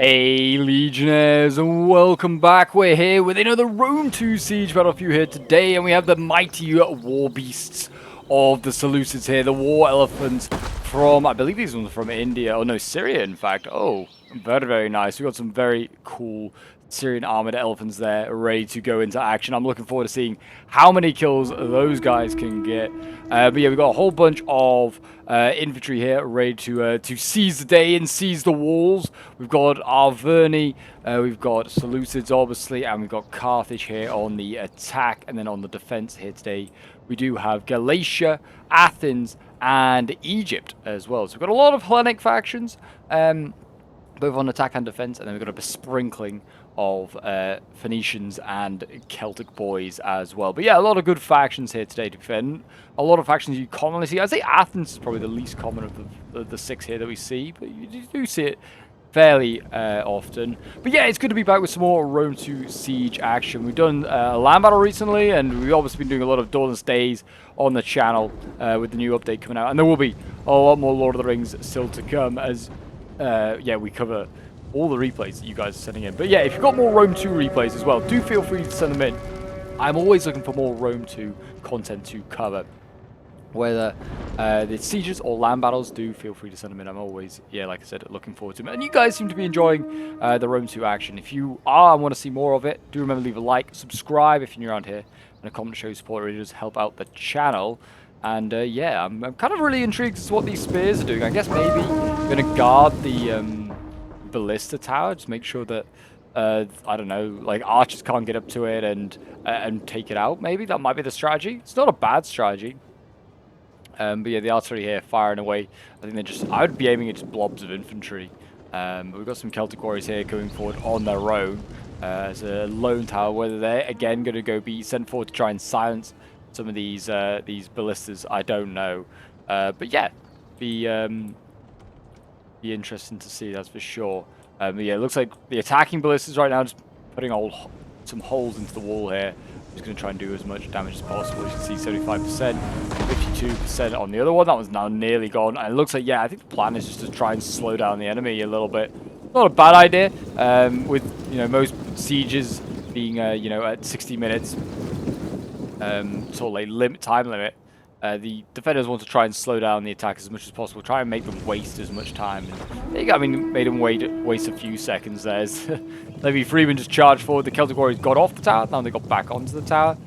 Hey Legionnaires, and welcome back. We're here with another Rome 2 Siege Battlefield here today, and we have the mighty war beasts of the Seleucids here, the war elephants from, I believe these ones are from India, oh no, Syria in fact. Oh, very, very nice. We've got some very cool Syrian armored elephants there ready to go into action. I'm looking forward to seeing how many kills those guys can get. But yeah, we've got a whole bunch of infantry here ready to seize the day and seize the walls. We've got Arverni, we've got Seleucids obviously, and we've got Carthage here on the attack, and then on the defense here today we do have Galatia, Athens, and Egypt as well. So we've got a lot of Hellenic factions, both on attack and defense, and then we've got a besprinkling of Phoenicians and Celtic boys as well. But yeah, a lot of good factions here today to defend. A lot of factions you commonly see. I'd say Athens is probably the least common of the six here that we see, but you do see it fairly often. But yeah, it's good to be back with some more Rome 2 Siege action. We've done a land battle recently, and we've obviously been doing a lot of Dawnless Days on the channel with the new update coming out. And there will be a lot more Lord of the Rings still to come as, yeah, we cover all the replays that you guys are sending in. But yeah, if you've got more Rome 2 replays as well, do feel free to send them in. I'm always looking for more Rome 2 content to cover. Whether the sieges or land battles, do feel free to send them in. I'm always, yeah, like I said, looking forward to them. And you guys seem to be enjoying the Rome 2 action. If you are and want to see more of it, do remember to leave a like, subscribe if you're new around here, and a comment to show your support. It really does help out the channel. And yeah, I'm kind of really intrigued as to what these spears are doing. I guess maybe I'm going to guard the ballista tower, just make sure that I don't know, like archers can't get up to it and take it out. Maybe that might be the strategy. It's not a bad strategy. But yeah, the artillery here firing away. I think they're just, I would be aiming at just blobs of infantry. But we've got some Celtic warriors here going forward on their own as a lone tower. Whether they're again going to be sent forward to try and silence some of these ballistas, I don't know. But yeah, be interesting to see, that's for sure. But yeah, it looks like the attacking ballistas right now just putting some holes into the wall here. Just going to try and do as much damage as possible. You can see 75%, 52% on the other one. That one's now nearly gone. And it looks like, yeah, I think the plan is just to try and slow down the enemy a little bit. Not a bad idea. With, you know, most sieges being, you know, at 60 minutes, sort of like time limit. The defenders want to try and slow down the attack as much as possible, try and make them waste as much time. And there you go, I mean, made them waste a few seconds there. Maybe Freeman just charged forward, the Celtic warriors got off the tower, now they got back onto the tower.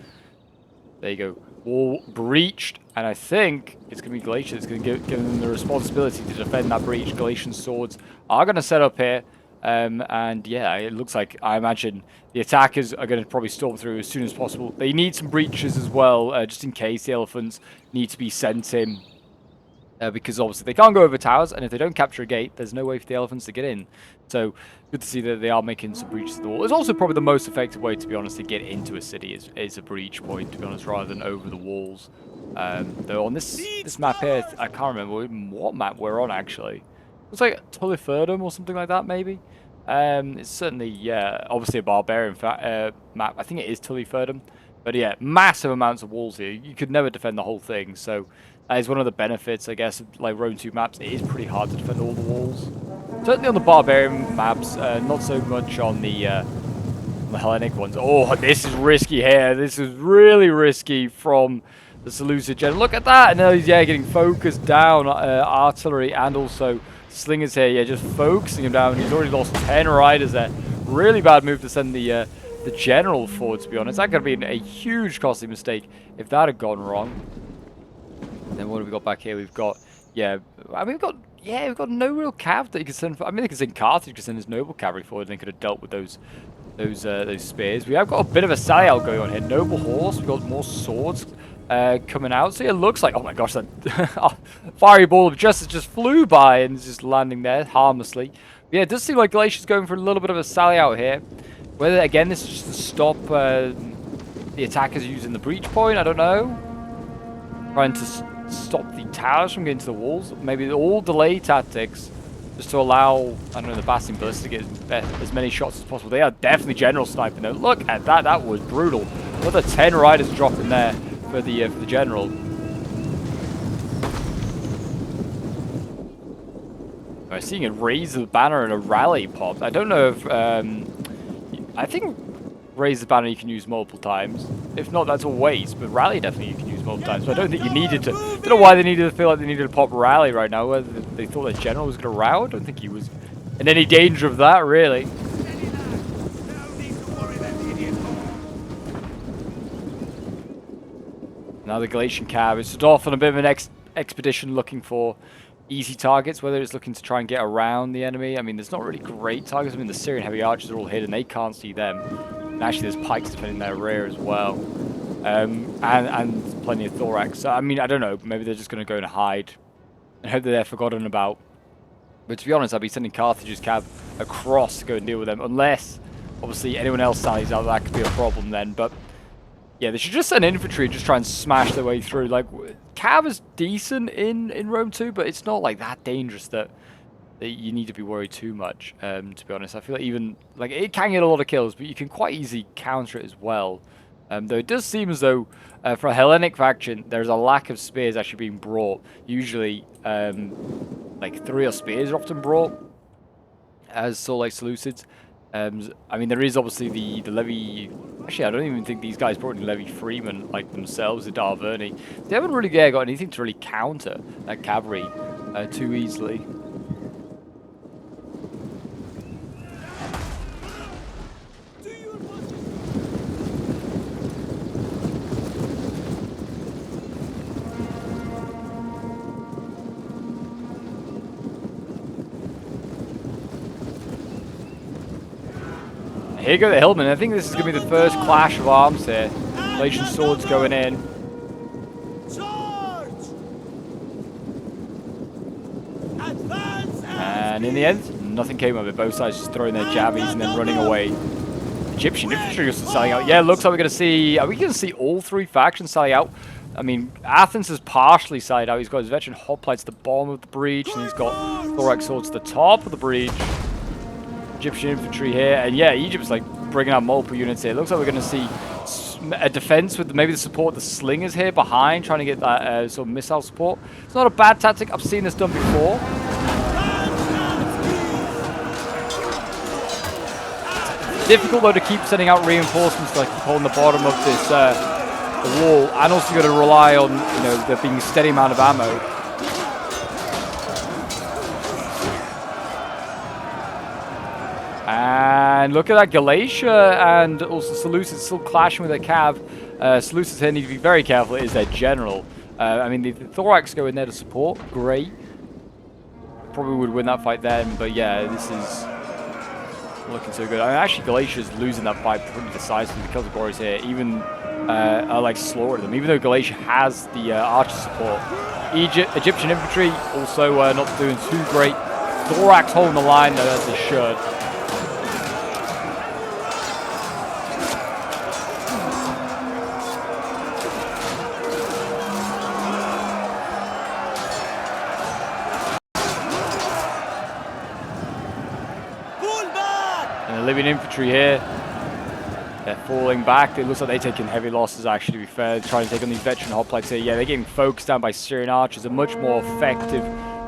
There you go, wall breached, and I think it's going to be Galatia that's going to give them the responsibility to defend that breach. Galatian swords are going to set up here. And yeah, it looks like, I imagine the attackers are going to probably storm through as soon as possible. They need some breaches as well, just in case the elephants need to be sent in. Because obviously they can't go over towers, and if they don't capture a gate, there's no way for the elephants to get in. So, good to see that they are making some breaches to the wall. It's also probably the most effective way, to be honest, to get into a city is a breach point, to be honest, rather than over the walls. Though on this map here, I can't remember what map we're on, actually. It's like Tuliferdum or something like that, maybe. It's certainly, yeah, obviously a barbarian map. I think it is Tuliferdum. But yeah, massive amounts of walls here. You could never defend the whole thing. So that is one of the benefits, I guess, of like Rome 2 maps. It is pretty hard to defend all the walls. Certainly on the barbarian maps, not so much on the Hellenic ones. Oh, this is risky here. This is really risky from the Seleucid general. Look at that. And now he's, yeah, getting focused down, artillery and also slingers here, yeah, just focusing him down. He's already lost 10 riders there. Really bad move to send the general forward, to be honest. That could have been a huge costly mistake if that had gone wrong. And then what have we got back here? We've got, yeah, I mean, we've got no real cav that you can send. I mean, they can send Carthage to send his noble cavalry forward, and they could have dealt with those spears. We have got a bit of a sally out going on here. Noble horse. We've got more swords coming out. So it looks like, oh my gosh, that fiery ball of justice just flew by and is just landing there harmlessly. But yeah, it does seem like Galatia's going for a little bit of a sally out here. Whether, again, this is just to stop the attackers using the breach point, I don't know. Trying to stop the towers from getting to the walls. Maybe all delay tactics just to allow, I don't know, the Bastion Ballista to get as many shots as possible. They are definitely general sniping though. Look at that, that was brutal. Another 10 riders dropping there for the general. We're seeing a raise the banner and a rally pop. I don't know if I think raise the banner you can use multiple times. If not, that's a waste. But rally definitely you can use multiple times. So I don't think you needed to. I don't know why they needed to feel like they needed to pop rally right now. Whether they thought the general was going to row. I don't think he was in any danger of that really. Now the Galatian Cav is off on a bit of an expedition looking for easy targets, whether it's looking to try and get around the enemy. I mean, there's not really great targets. I mean, the Syrian heavy archers are all hidden. They can't see them. And actually, there's pikes defending their rear as well. And plenty of thorax. So, I mean, I don't know. Maybe they're just going to go and hide and hope that they're forgotten about. But to be honest, I'd be sending Carthage's Cav across to go and deal with them. Unless, obviously, anyone else sallies out. That could be a problem then. But yeah, they should just send infantry and just try and smash their way through. Like, Cav is decent in Rome 2, but it's not like that dangerous that you need to be worried too much, to be honest. I feel like even, like, it can get a lot of kills, but you can quite easily counter it as well. Though it does seem as though, for a Hellenic faction, there's a lack of spears actually being brought. Usually, like, 3 spears are often brought as sort of like Seleucids. I mean, there is obviously the levy. Actually, I don't even think these guys brought any levy freemen like themselves, the Darverni. They haven't really got anything to really counter that cavalry too easily. Here go the hillmen. I think this is going to be the first clash of arms here. Galatian swords going in. And in the end, nothing came of it. Both sides just throwing their jabbies and then running away. Egyptian infantry just selling out. Yeah, it looks like we're going to see... Are we going to see all 3 factions selling out? I mean, Athens is partially sided out. He's got his veteran hoplites at the bottom of the breach, and he's got thorax swords at the top of the breach. Egyptian infantry here, and yeah, Egypt's like bringing out multiple units here. It looks like we're going to see a defense with maybe the support, the slingers here behind, trying to get that sort of missile support. It's not a bad tactic. I've seen this done before. It's difficult though to keep sending out reinforcements, like keep holding the bottom of this the wall, and also got to rely on there being a steady amount of ammo. And look at that, Galatia and also Seleucid still clashing with their cav. Seleucids here need to be very careful. It is their general. I mean, the thorax go in there to support. Great. Probably would win that fight then, but yeah, this is looking so good. I mean, actually, Galatia's losing that fight pretty decisively because of Boris here. Even like slaughtered them, even though Galatia has the archer support. Egyptian infantry also not doing too great. Thorax holding the line though, as they should. Libyan infantry here, they're falling back. It looks like they're taking heavy losses, actually, to be fair. They're trying to take on these veteran hoplites here. Yeah, they're getting focused down by Syrian archers, a much more effective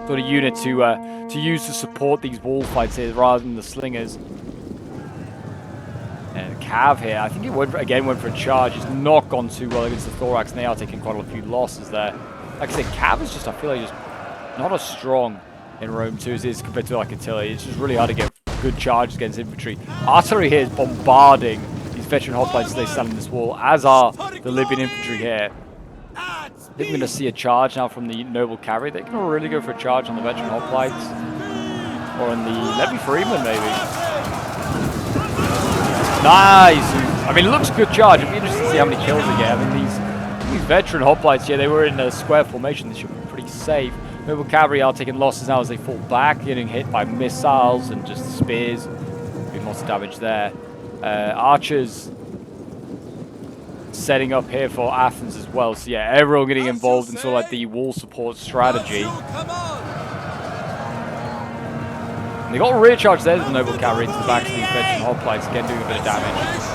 sort of unit to use to support these wall fights here rather than the slingers. And Cav here, I think it went for a charge. It's not gone too well against the thorax, and they are taking quite a few losses there. Like I said, Cav is just, I feel like, just not as strong in Rome 2 as it is compared to like artillery. It's just really hard to get good charges against infantry. Artillery here is bombarding these veteran hoplites as they stand in this wall, as are the Libyan infantry here. I think we're going to see a charge now from the noble cavalry. They're going to really go for a charge on the veteran hoplites. Or on the levy freeman, maybe. Nice! I mean, it looks a good charge. It'd be interesting to see how many kills they get. I mean, these veteran hoplites, yeah, they were in a square formation. They should be pretty safe. Noble cavalry are taking losses now as they fall back, getting hit by missiles and just spears. Doing lots of damage there. Archers setting up here for Athens as well. So yeah, everyone getting involved in sort of like the wall support strategy. And they got a rear charge there, the noble cavalry into the back of these veteran hoplites, again doing a bit of damage.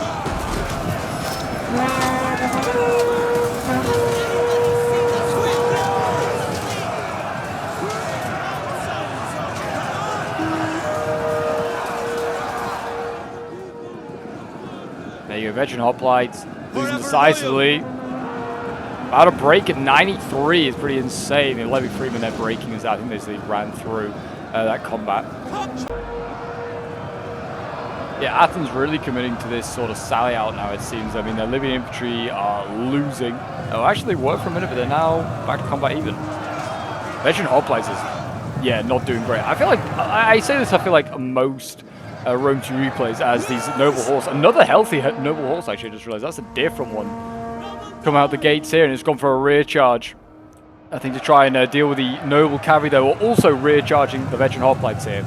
There you go, veteran hoplites, losing decisively. About a break at 93 is pretty insane. The Levy Freeman, they're breaking as I think they ran through that combat. Yeah, Athens really committing to this sort of sally out now, it seems. I mean, their Libyan infantry are losing. Oh, actually, they were for a minute, but they're now back to combat even. Veteran hoplites is, yeah, not doing great. I feel like, I say this, I feel like most Rome 2 replays as these noble horse. Another healthy noble horse, actually, I just realized. That's a different one. Come out the gates here, and it's gone for a rear charge. I think to try and deal with the noble cavalry, though, we're also rear charging the veteran hoplites here.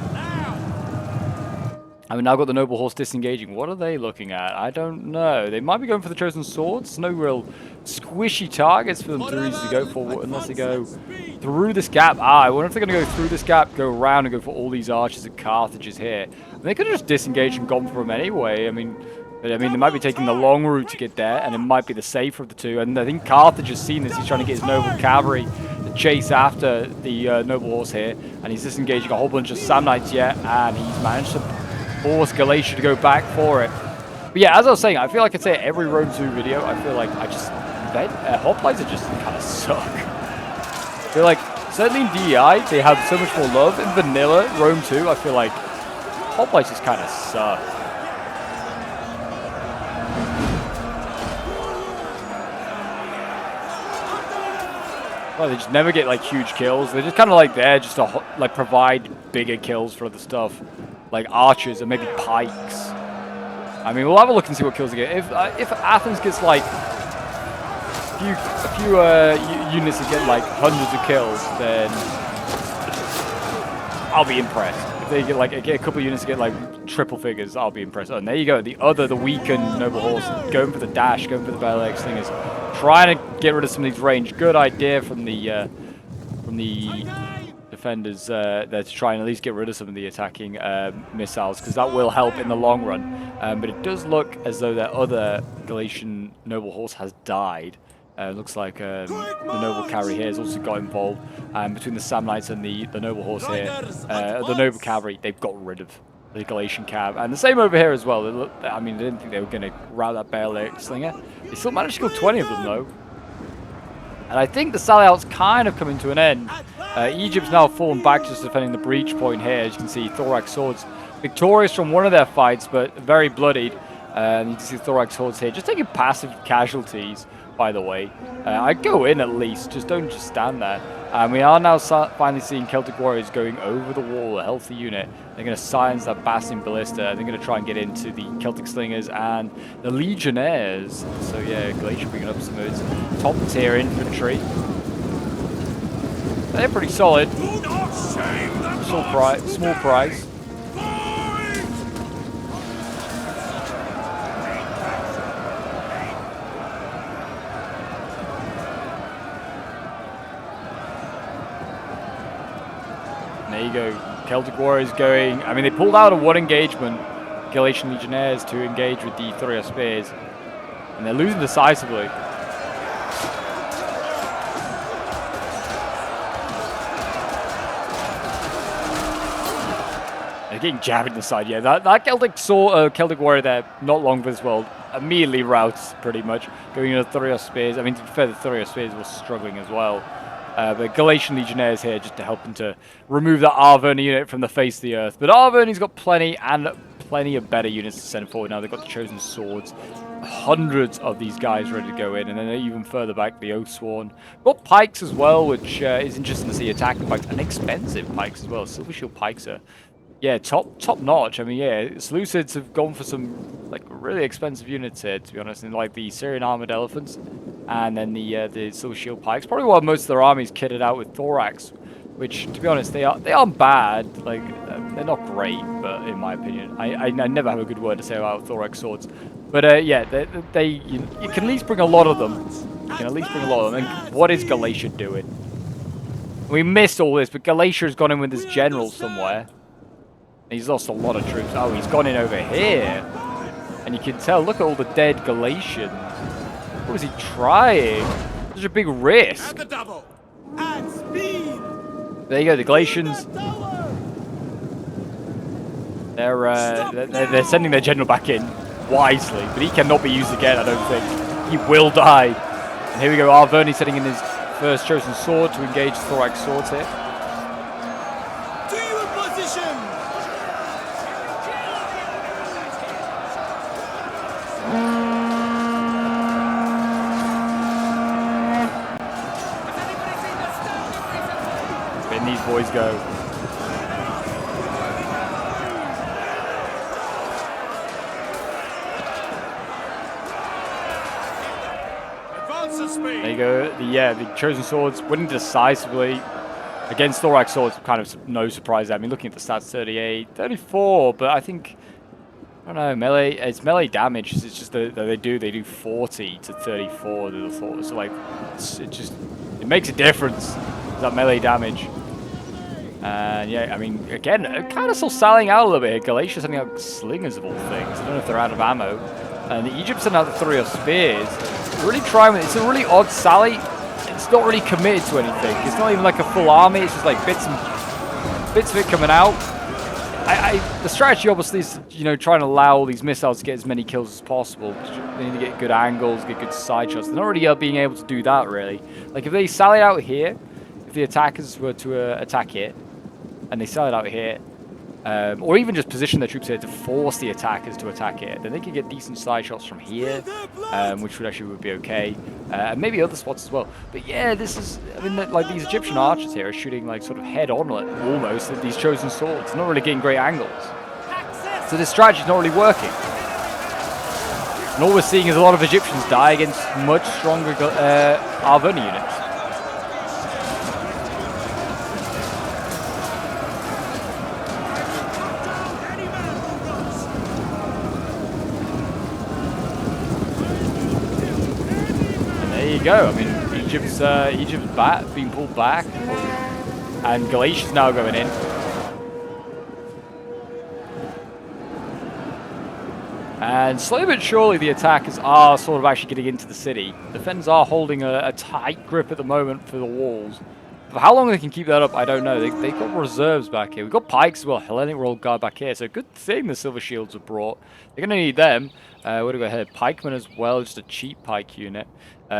I mean, now got the noble horse disengaging. What are they looking at? I don't know. They might be going for the chosen swords. No real squishy targets for them to easily go for unless they go through this gap. I wonder if they're going to go through this gap, go around and go for all these archers and Carthages here. And they could have just disengaged and gone for them anyway. I mean, they might be taking the long route to get there, and it might be the safer of the two. And I think Carthage has seen this. He's trying to get his noble cavalry to chase after the noble horse here, and he's disengaging a whole bunch of Samnites yet, and he's managed to force Galatia to go back for it. But yeah, as I was saying, I feel like I'd say every Rome 2 video, I feel like hoplites are just kind of suck. I feel like, certainly in DEI, they have so much more love. In vanilla Rome 2, I feel like hoplites just kind of suck. Well, they just never get like huge kills. They're just kind of like there just to like provide bigger kills for other stuff, like archers and maybe pikes. I mean, we'll have a look and see what kills they get. If Athens gets like a few units that get like hundreds of kills, then I'll be impressed. If they get like a couple of units that get like triple figures, I'll be impressed. Oh, and there you go. The weakened noble horse going for the dash, going for the battle axe thing is trying to get rid of some of these range. Good idea from the defenders there to try and at least get rid of some of the attacking missiles, because that will help in the long run. But it does look as though their other Galatian noble horse has died. Looks like the noble cavalry here has also got involved. Between the Samnites and the noble horse here, the noble cavalry, they've got rid of the Galatian cav, and the same over here as well. I mean, they didn't think they were going to rout that Baelite slinger. They still managed to kill 20 of them though. And I think the sally out's kind of coming to an end. Egypt's now fallen back, just defending the breach point here. As you can see, thorax swords victorious from one of their fights, but very bloodied. And you can see thorax swords here, just taking passive casualties, by the way. I'd go in at least, don't just stand there. We are now finally seeing Celtic warriors going over the wall, a healthy unit. They're going to silence that Bastion Ballista. They're going to try and get into the Celtic slingers and the Legionnaires. So yeah, Galatia bringing up some of its top tier infantry. They're pretty solid. Small price. There you go, Celtic warriors going. I mean, they pulled out of one engagement, Galatian Legionnaires, to engage with the Thuria spears, and they're losing decisively. They're getting jabbed in the side. Yeah, that Celtic warrior there, not long for this world, immediately routs pretty much, going into the Thuria spears. I mean, to be fair, the Thuria spears were struggling as well. But Galatian Legionnaires here just to help them to remove that Arverni unit from the face of the earth. But Arverni's got plenty of better units to send forward now. They've got the chosen swords. Hundreds of these guys ready to go in. And then even further back, the Oathsworn. Got pikes as well, which is interesting to see. Attacking pikes and expensive pikes as well. Silver Shield pikes are, yeah, top notch. I mean, yeah, Seleucids have gone for some like really expensive units here, to be honest. And like the Syrian armored elephants, and then the Silver Shield pikes. Probably why most of their armies kitted out with thorax, which, to be honest, they aren't bad. Like they're not great, but in my opinion, I never have a good word to say about thorax swords. But yeah, you can at least bring a lot of them. You can at least bring a lot of them. And what is Galatia doing? We missed all this, but Galatia has gone in with his general somewhere. He's lost a lot of troops. Oh, he's gone in over here. And you can tell, look at all the dead Galatians. What was he trying? Such a big risk. There you go, the Galatians. They're sending their general back in. wisely, but he cannot be used again, I don't think. He will die. And here we go, Arverni setting in his first chosen sword to engage Thorax swords here. To your position! In these boys go. There you go. The chosen swords winning decisively against Thorax swords. Kind of no surprise there. I mean, looking at the stats, 38, 34, but I think, I don't know, melee. It's melee damage. It's just that they do 40 to 34. So like, it makes a difference. That melee damage. And yeah, I mean, again, kind of still selling out a little bit here. Galatia sending out slingers of all things. I don't know if they're out of ammo. And Egypt sending out the 3 of spears. Really trying. It's a really odd sally. It's not really committed to anything. It's not even like a full army. It's just like bits of it coming out. The strategy obviously is, you know, trying to allow all these missiles to get as many kills as possible. They need to get good angles, get good side shots. They're not really being able to do that really. Like if they sally out here, if the attackers were to attack here, and they sell it out here, or even just position their troops here to force the attackers to attack it, then they could get decent side shots from here, which would be okay, and maybe other spots as well. But yeah, this is, I mean, like these Egyptian archers here are shooting like sort of head on, like, almost at these chosen swords, not really getting great angles. So this strategy's not really working. And all we're seeing is a lot of Egyptians die against much stronger Arverni units. There you go. I mean, Egypt's being pulled back, and Galatia's now going in. And slowly but surely, the attackers are sort of actually getting into the city. Defenders are holding a tight grip at the moment for the walls. For how long they can keep that up, I don't know. They've got reserves back here. We've got pikes as well. Hellenic Royal Guard back here. So good thing the Silver Shields are brought. They're going to need them. Where do we go ahead? Pikemen as well, just a cheap pike unit.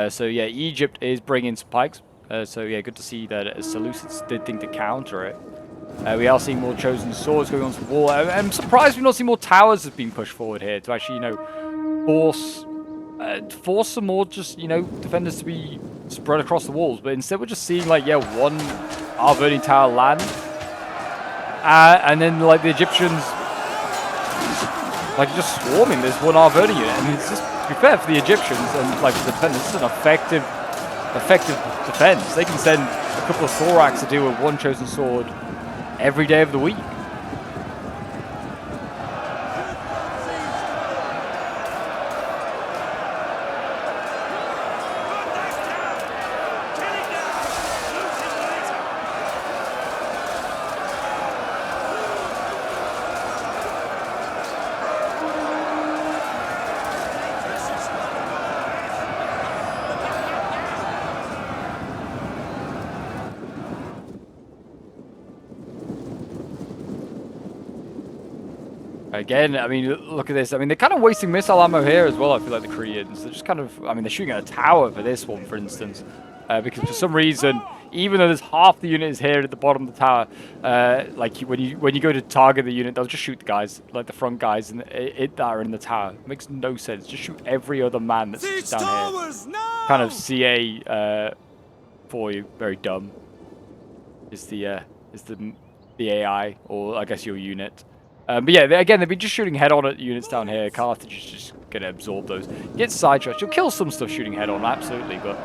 So yeah, Egypt is bringing some pikes. So yeah, good to see that Seleucids did think to counter it. We are seeing more chosen swords going onto the wall. I'm surprised we've not seen more towers being pushed forward here to actually, you know, force some more, just, you know, defenders to be spread across the walls. But instead we're just seeing, like, yeah, one Arverni tower land, and then like the Egyptians like just swarming this one Arverni unit. And it's just, to be fair, for the Egyptians and like the defenders, this is an effective defense. They can send a couple of thorax to deal with one chosen sword every day of the week. Again, I mean, look at this. I mean, they're kind of wasting missile ammo here as well, I feel like, the Koreans. They're just kind of, I mean, they're shooting at a tower for this one, for instance. Because for some reason, even though there's half the unit is here at the bottom of the tower, like when you go to target the unit, they'll just shoot the guys, like the front guys that are in the tower. It makes no sense. Just shoot every other man that's just down here. No! Kind of CA for you. Very dumb. Is the AI, or I guess your unit. But yeah, again, they've been just shooting head-on at units down here. Carthage is just going to absorb those. Get side shots. You'll kill some stuff shooting head-on, absolutely, but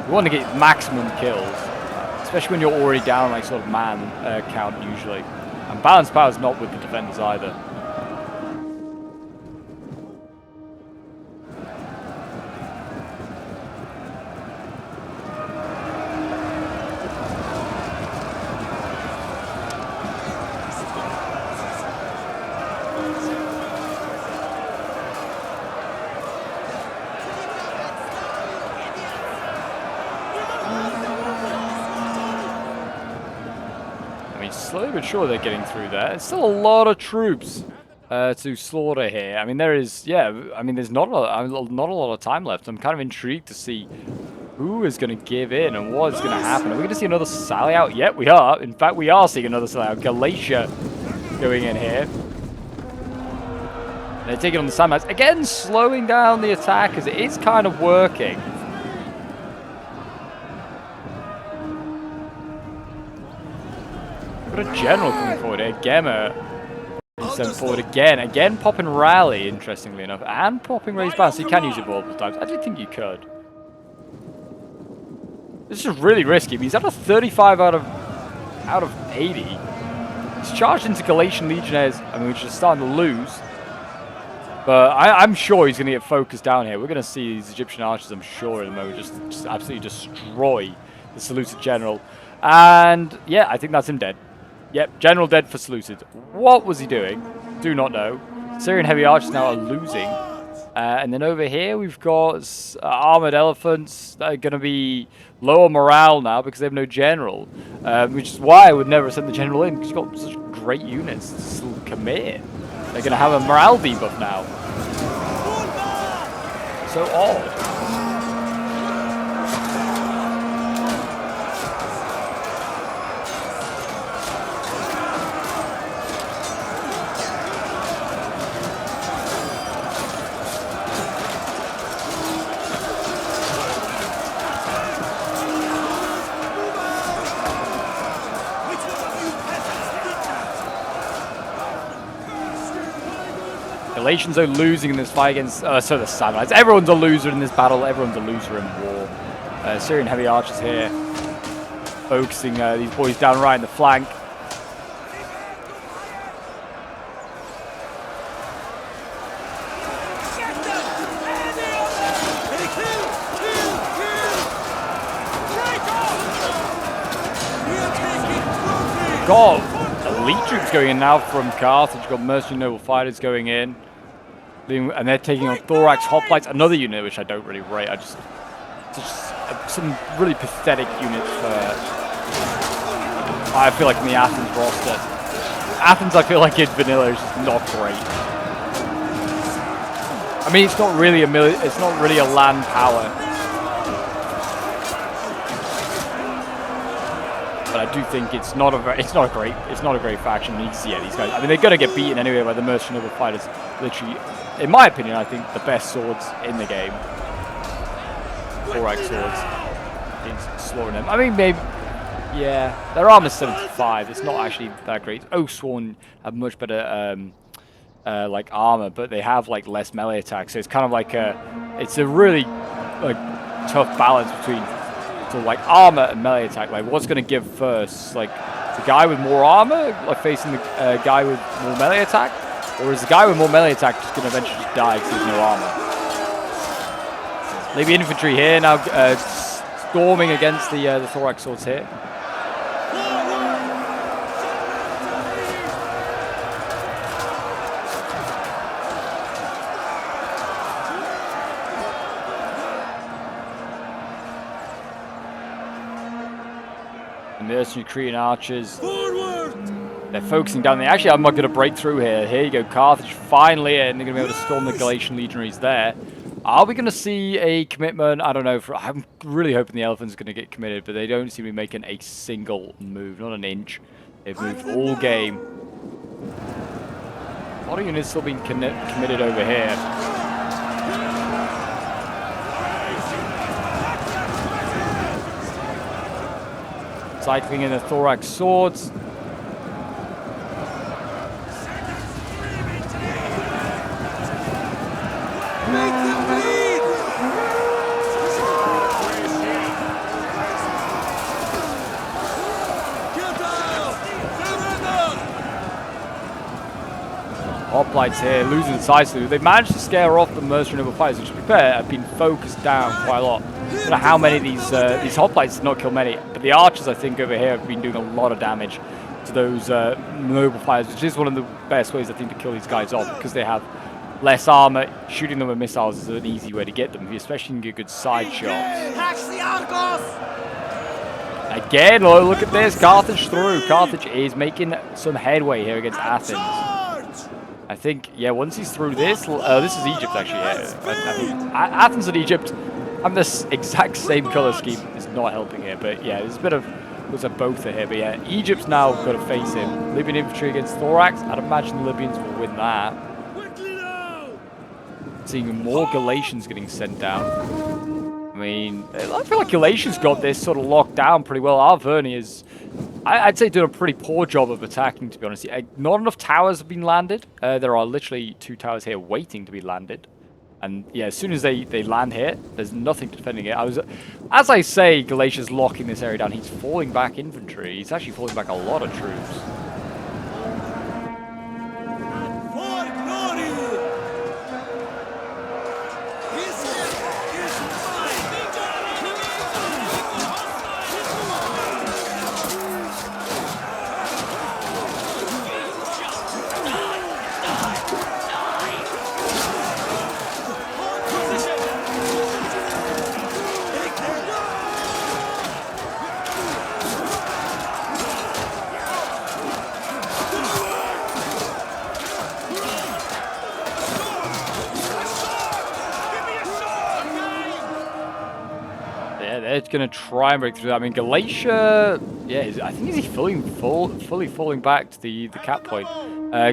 you want to get maximum kills, especially when you're already down, like, sort of man count, usually. And balanced power is not with the defenders either. Slowly but sure they're getting through there. It's still a lot of troops to slaughter here. I mean, there is, yeah, I mean, there's not a lot of time left. I'm kind of intrigued to see who is going to give in and what is going to happen. Are we going to see another sally out? Yep, we are. In fact, we are seeing another sally out. Galatia going in here. They're taking on the sandmines. Again, slowing down the attack as it is kind of working. Got a general coming forward here. Gemma sent forward again. Again, popping rally, interestingly enough, and popping raised balance. So you can use it multiple times. I didn't think you could. This is really risky. He's at a 35 out of 80. He's charged into Galatian Legionnaires. I mean, we're just starting to lose. But I'm sure he's going to get focused down here. We're going to see these Egyptian archers, I'm sure, in the moment, just absolutely destroy the Seleucid general. And yeah, I think that's him dead. Yep, general dead for Seleucid. What was he doing? Do not know. Syrian heavy archers now are losing. And then over here we've got armored elephants that are going to be lower morale now because they have no general. Which is why I would never send the general in, because you've got such great units to still commit. They're going to have a morale debuff now. So odd. Galatians are losing in this fight against, so the Samnites. Everyone's a loser in this battle. Everyone's a loser in war. Syrian heavy archers here, focusing these boys down right in the flank. Got elite troops going in now from Carthage. Got mercenary noble fighters going in. And they're taking on Thorax Hoplites, another unit which I don't really rate. Just some really pathetic units for, I feel like, in the Athens roster. Athens, I feel like in vanilla is just not great. I mean, it's not really a land power. But I do think it's not a great faction. You can see, yeah, these guys. I mean, they're gonna get beaten anyway by the mercenary noble fighters. Literally, in my opinion, I think the best swords in the game. Thorax swords. It's slaughtering them. I mean, maybe, yeah, their armor's 75. It's not actually that great. Oathsworn have much better like armor, but they have like less melee attacks. So it's kind of like it's a really like tough balance between sort of like armor and melee attack. Like, what's going to give first? Like the guy with more armor, like facing the guy with more melee attack, or is the guy with more melee attack just going to eventually just die because there's no armor? Maybe infantry here now, storming against the thorax swords here. The mercenary Cretan archers. Forward! They're focusing down. They actually are not going to break through here. Here you go, Carthage finally, and they're going to be able to storm the Galatian legionaries there. Are we going to see a commitment? I don't know. I'm really hoping the elephants are going to get committed, but they don't seem to be making a single move, not an inch. They've moved all game. A lot of units still being committed over here. Cycling in the thorax swords. Hoplites here, losing decisively. They've managed to scare off the mercenary noble fighters, which, to be fair, have been focused down quite a lot. I don't know how many of these hoplites did not kill many, but the archers, I think, over here have been doing a lot of damage to those noble fighters, which is one of the best ways, I think, to kill these guys off, because they have less armor. Shooting them with missiles is an easy way to get them, especially if you can get good side shots. Again, oh, look at this, Carthage through. Carthage is making some headway here against Athens. I think, yeah, once he's through this, this is Egypt actually. Yeah. Athens and Egypt, I'm this exact same color scheme. Is not helping here, but yeah, there's a bit of, looks like both are here. But yeah, Egypt's now got to face him. Libyan infantry against Thorax. I'd imagine the Libyans will win that. Seeing more Galatians getting sent down. I mean, I feel like Galatians got this sort of locked down pretty well. Arverni is, I'd say, doing a pretty poor job of attacking, to be honest. Not enough towers have been landed. There are literally 2 towers here waiting to be landed. And yeah, as soon as they land here, there's nothing defending it. As I say, Galatia's locking this area down. He's falling back infantry. He's actually falling back a lot of troops. They're going to try and break through that. I mean, Galatia, yeah, I think he's fully falling back to the cap point.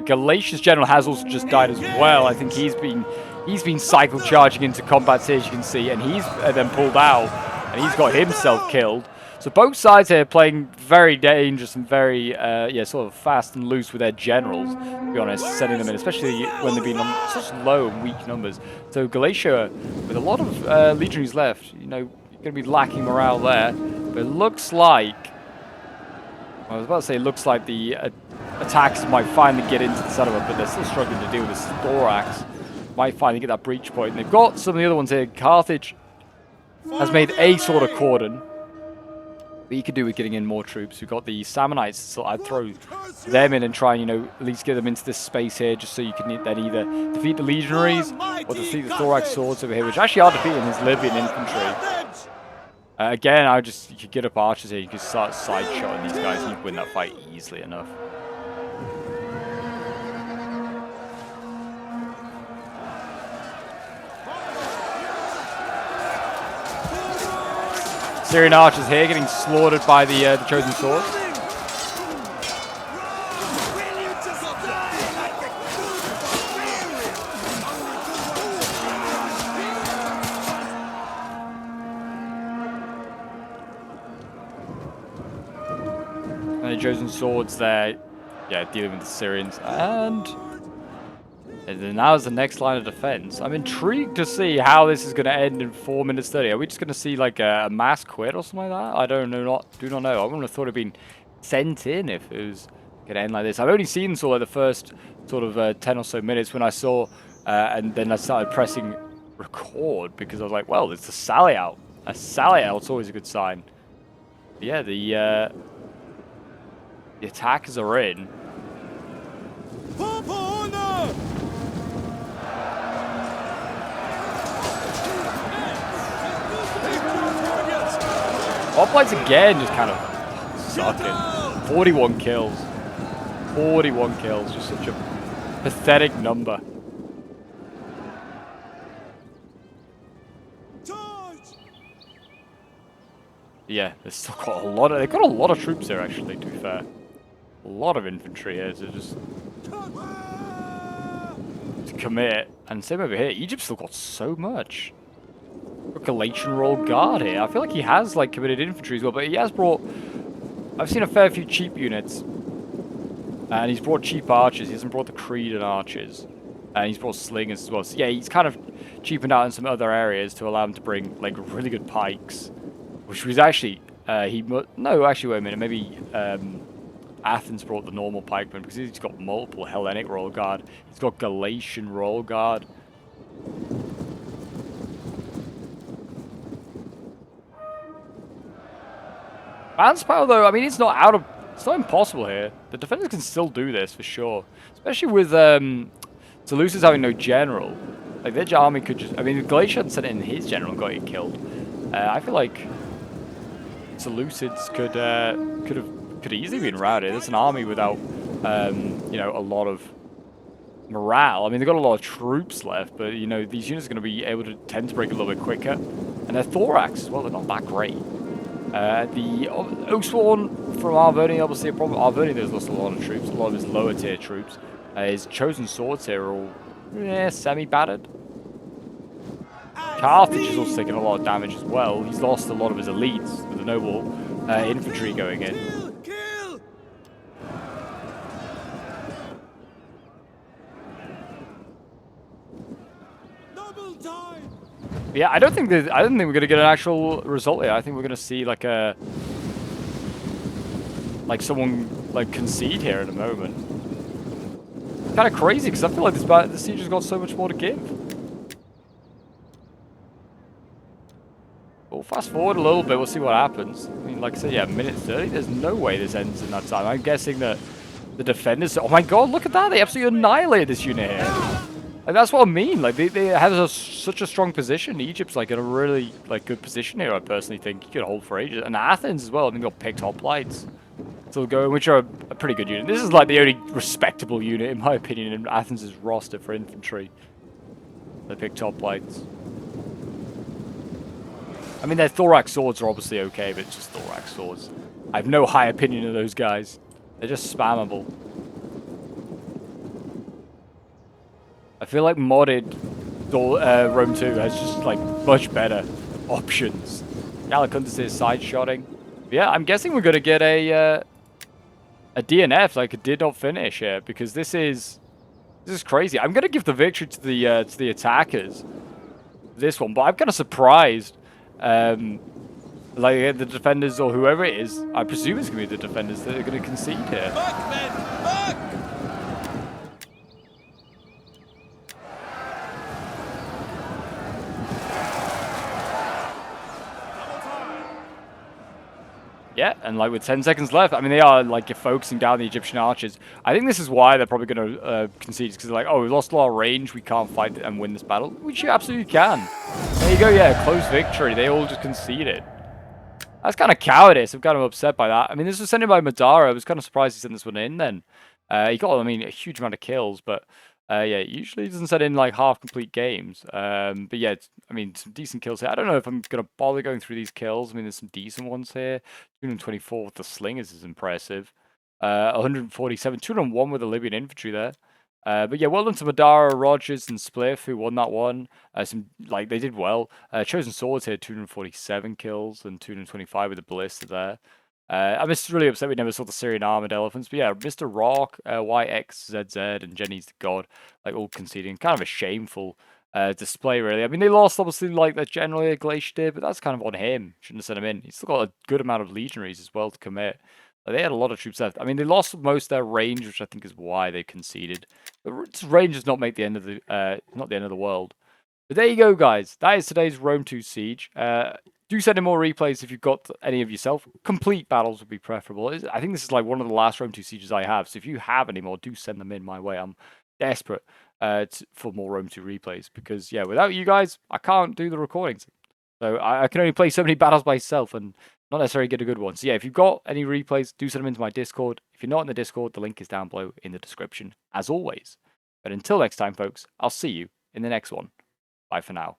Galatia's general has also just died as well. I think he's been cycle charging into combat here, as you can see, and he's then pulled out, and he's got himself killed. So both sides here playing very dangerous and very, yeah, sort of fast and loose with their generals, to be honest, sending them in, especially when they've been on such low and weak numbers. So Galatia, with a lot of legionaries left, you know, going to be lacking morale there, but it looks like, I was about to say, it looks like the attacks might finally get into the settlement, but they're still struggling to deal with this. Thorax might finally get that breach point. And they've got some of the other ones here. Carthage has made a sort of cordon, but you could do with getting in more troops. We've got the Sammonites, so I'd throw them in and try and, you know, at least get them into this space here, just so you can then either defeat the legionaries or defeat the Thorax swords over here, which actually are defeating his Libyan infantry. Again, you could get up archers here, you could start side-shotting these guys, and you can win that fight easily enough. Syrian archers here getting slaughtered by the chosen swords. Chosen swords there, yeah, dealing with the Syrians, and then now's the next line of defense. I'm intrigued to see how this is going to end in 4 minutes 30. Are we just going to see like a mass quit or something like that? I do not know. I wouldn't have thought it'd been sent in if it was going to end like this. I've only seen sort of the first sort of 10 or so minutes when I saw, and then I started pressing record because I was like, well, it's a sally out. A sally out's always a good sign. But yeah, the attackers are in. Hoplites again just kind of sucking. 41 kills. 41 kills. Just such a pathetic number. Yeah, they've still got a lot of, they've got a lot of troops here actually, to be fair. A lot of infantry here to just commit. And same over here, Egypt's still got so much. Got Galatian Royal Guard here. I feel like he has like committed infantry as well, but he has brought, I've seen a fair few cheap units. And he's brought cheap archers, he hasn't brought the Cretan archers. And he's brought slingers as well. So yeah, he's kind of cheapened out in some other areas to allow him to bring like really good pikes. Which was actually, no, actually wait a minute, maybe Athens brought the normal pikemen because he's got multiple Hellenic Royal Guard. He's got Galatian Royal Guard. Manpower though, I mean, it's not impossible here. The defenders can still do this for sure. Especially with Seleucus having no general. Like their army could just, I mean, Galatia hadn't sent in his general and got it killed. I feel like Seleucids could easily been routed. It's an army without, you know, a lot of morale. I mean, they've got a lot of troops left, but, you know, these units are going to be able to tend to break a little bit quicker. And their thorax as well, they're not that great. The Oathsworn from Arverni, obviously a problem. Arverni, there's lost a lot of troops, a lot of his lower tier troops. His chosen swords here are all semi-battered. Carthage is also taking a lot of damage as well. He's lost a lot of his elites with the noble infantry going in. Kill! Double time! Yeah, I don't think we're gonna get an actual result here. I think we're gonna see like someone like concede here in a moment. Kind of crazy because I feel like this siege has got so much more to give. We'll fast forward a little bit. We'll see what happens. I mean, like I said, yeah, minute 30. There's no way this ends in that time. I'm guessing that the defenders. Oh my God! Look at that! They absolutely annihilated this unit here. Like, that's what I mean. Like they have such a strong position. Egypt's like in a really like good position here. I personally think you could hold for ages. And Athens as well. I mean, they've got picked hoplites still going, which are a pretty good unit. This is like the only respectable unit in my opinion in Athens' roster for infantry. They picked hoplites. I mean, their thorax swords are obviously okay, but it's just thorax swords. I have no high opinion of those guys. They're just spammable. I feel like modded Rome 2 has just like much better options. Galacundus is side-shotting. Yeah, I'm guessing we're gonna get a DNF, like a did not finish here, because this is crazy. I'm gonna give the victory to the attackers. This one, but I'm kind of surprised. Like the defenders or whoever it is, I presume it's gonna be the defenders that are gonna concede here. Back, men! Back! Yeah, and like with 10 seconds left, I mean, they are like focusing down the Egyptian archers. I think this is why they're probably going to concede, because they're like, oh, we lost a lot of range, we can't fight and win this battle, which you absolutely can. There you go, yeah, close victory. They all just conceded. That's kind of cowardice. I'm kind of upset by that. I mean, this was sent in by Madara. I was kind of surprised he sent this one in then. He got, I mean, a huge amount of kills, but yeah, usually he doesn't send in like half-complete games. But yeah, I mean, some decent kills here. I don't know if I'm going to bother going through these kills. I mean, there's some decent ones here. 224 with the slingers is impressive. 147, 201 with the Libyan infantry there. But yeah, well done to Madara, Rogers, and Spliff, who won that one. They did well. Chosen Swords here, 247 kills and 225 with the ballista there. I'm just really upset we never saw the Syrian armored elephants. But yeah, Mr. Rock, YXZZ, and Jenny's the God, like all conceding. Kind of a shameful display, really. I mean, they lost, obviously, like that generally Glacier did, but that's kind of on him. Shouldn't have sent him in. He's still got a good amount of legionaries as well to commit. They had a lot of troops left. I mean, they lost most of their range, which I think is why they conceded. The range does not make the end of the not the end of the world. But there you go, guys. That is today's Rome 2 siege. Do send in more replays if you've got any of yourself. Complete battles would be preferable. I think this is like one of the last Rome 2 sieges I have. So if you have any more, do send them in my way. I'm desperate for more Rome 2 replays because yeah, without you guys, I can't do the recordings. So I can only play so many battles myself and not necessarily get a good one. So yeah, if you've got any replays, do send them into my Discord. If you're not in the Discord, the link is down below in the description, as always. But until next time, folks, I'll see you in the next one. Bye for now.